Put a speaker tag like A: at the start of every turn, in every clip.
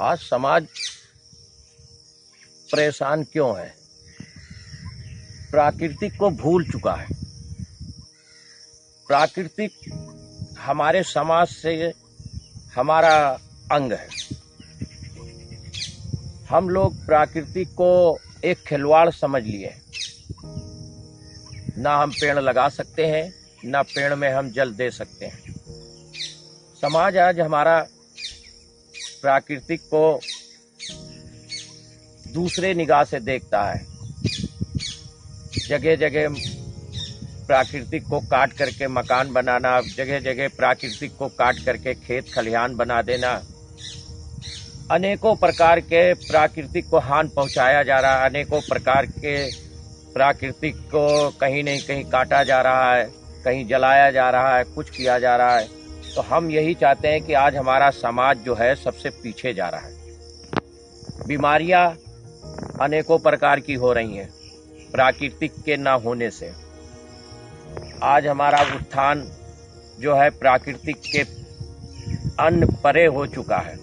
A: आज समाज परेशान क्यों है? प्राकृतिक को भूल चुका है। प्राकृतिक हमारे समाज से हमारा अंग है। हम लोग प्राकृतिक को एक खिलवाड़ समझ लिए। ना हम पेड़ लगा सकते हैं, ना पेड़ में हम जल दे सकते हैं। समाज आज हमारा प्राकृतिक को दूसरे निगाह से देखता है। जगह जगह प्राकृतिक को काट करके मकान बनाना, जगह जगह प्राकृतिक को काट करके खेत खलिहान बना देना, अनेकों प्रकार के प्राकृतिक को हानि पहुंचाया जा रहा है। अनेकों प्रकार के प्राकृतिक को कहीं नहीं कहीं काटा जा रहा है, कहीं जलाया जा रहा है, कुछ किया जा रहा है। तो हम यही चाहते हैं कि आज हमारा समाज जो है सबसे पीछे जा रहा है। बीमारियां अनेकों प्रकार की हो रही हैं प्राकृतिक के ना होने से। आज हमारा उत्थान जो है प्राकृतिक के अन्न परे हो चुका है।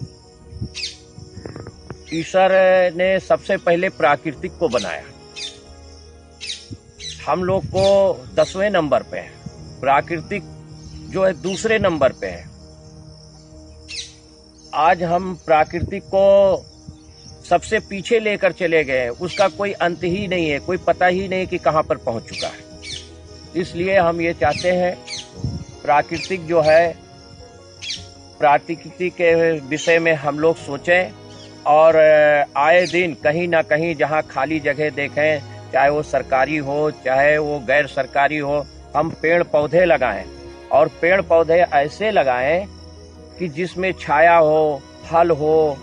A: ईश्वर ने सबसे पहले प्राकृतिक को बनाया। हम लोग को 10वें नंबर पे है, प्राकृतिक जो है दूसरे नंबर पे है। आज हम प्राकृतिक को सबसे पीछे लेकर चले गए हैं। उसका कोई अंत ही नहीं है, कोई पता ही नहीं कि कहां पर पहुंच चुका है। इसलिए हम ये चाहते हैं प्राकृतिक जो है, प्राकृतिक के विषय में हम लोग सोचें और आए दिन कहीं ना कहीं जहां खाली जगह देखें, चाहे वो सरकारी हो चाहे वो गैर सरकारी हो, हम पेड़ पौधे लगाएं। और पेड़ पौधे ऐसे लगाएं कि जिसमें छाया हो, फल हो,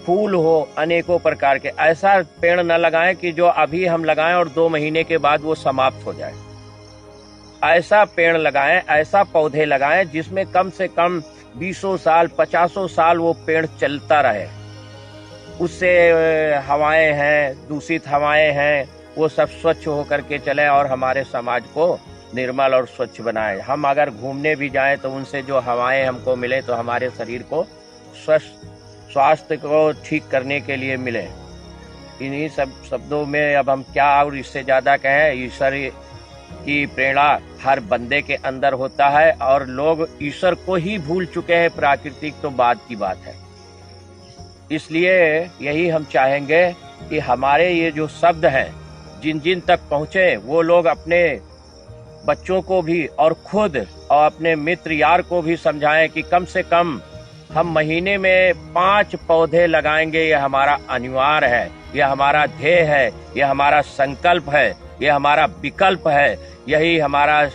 A: फूल हो, अनेकों प्रकार के। ऐसा पेड़ न लगाएं कि जो अभी हम लगाएं और 2 महीने के बाद वो समाप्त हो जाए। ऐसा पेड़ लगाएं, ऐसा पौधे लगाएं जिसमें कम से कम 20 साल 50 साल वो पेड़ चलता रहे। उससे हवाएं हैं, दूषित हवाएं हैं, वो सब स्वच्छ होकर के चले और हमारे समाज को निर्मल और स्वच्छ बनाए। हम अगर घूमने भी जाएं तो उनसे जो हवाएं हमको मिले तो हमारे शरीर को स्वास्थ्य को ठीक करने के लिए मिले। इन्हीं सब शब्दों में अब हम क्या और इससे ज्यादा कहें। ईश्वर की प्रेरणा हर बंदे के अंदर होता है और लोग ईश्वर को ही भूल चुके हैं। प्राकृतिक तो बाद की बात है। इसलिए यही हम चाहेंगे कि हमारे ये जो शब्द हैं जिन जिन तक पहुंचे, वो लोग अपने बच्चों को भी और खुद और अपने मित्र यार को भी समझाएं कि कम से कम हम महीने में 5 पौधे लगाएंगे। यह हमारा अनिवार्य है, यह हमारा ध्येय है, यह हमारा संकल्प है, यह हमारा विकल्प है, यही हमारा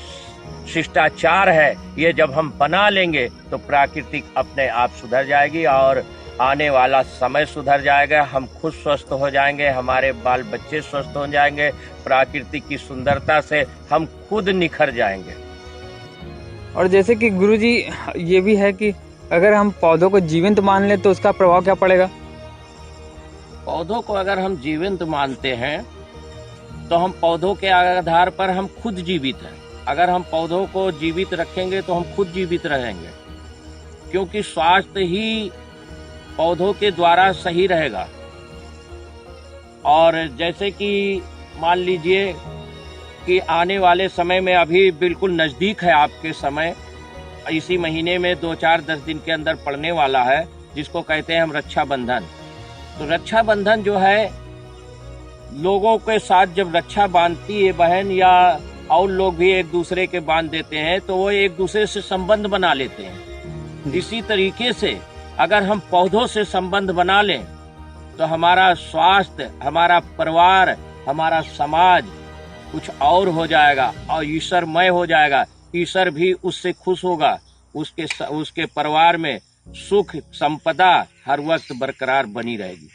A: शिष्टाचार है। ये जब हम बना लेंगे तो प्राकृतिक अपने आप सुधर जाएगी और आने वाला समय सुधर जाएगा। हम खुद स्वस्थ हो जाएंगे, हमारे बाल बच्चे स्वस्थ हो जाएंगे। प्राकृतिक की सुंदरता से हम खुद निखर जाएंगे।
B: और जैसे कि गुरुजी ये भी है कि अगर हम पौधों को जीवंत मान लें तो उसका प्रभाव क्या पड़ेगा?
A: पौधों को अगर हम जीवंत मानते हैं तो हम पौधों के आधार पर हम खुद जीवित हैं। अगर हम पौधों को जीवित रखेंगे तो हम खुद जीवित रहेंगे, क्योंकि स्वास्थ्य ही पौधों के द्वारा सही रहेगा। और जैसे कि मान लीजिए कि आने वाले समय में अभी बिल्कुल नजदीक है आपके समय, इसी महीने में 2-4-10 दिन के अंदर पड़ने वाला है, जिसको कहते हैं हम रक्षाबंधन। तो रक्षाबंधन जो है, लोगों के साथ जब रक्षा बांधती है बहन या और लोग भी एक दूसरे के बांध देते हैं तो वो एक दूसरे से संबंध बना लेते हैं। इसी तरीके से अगर हम पौधों से संबंध बना लें तो हमारा स्वास्थ्य, हमारा परिवार, हमारा समाज कुछ और हो जाएगा और ईश्वरमय हो जाएगा। ईश्वर भी उससे खुश होगा। उसके परिवार में सुख संपदा हर वक्त बरकरार बनी रहेगी।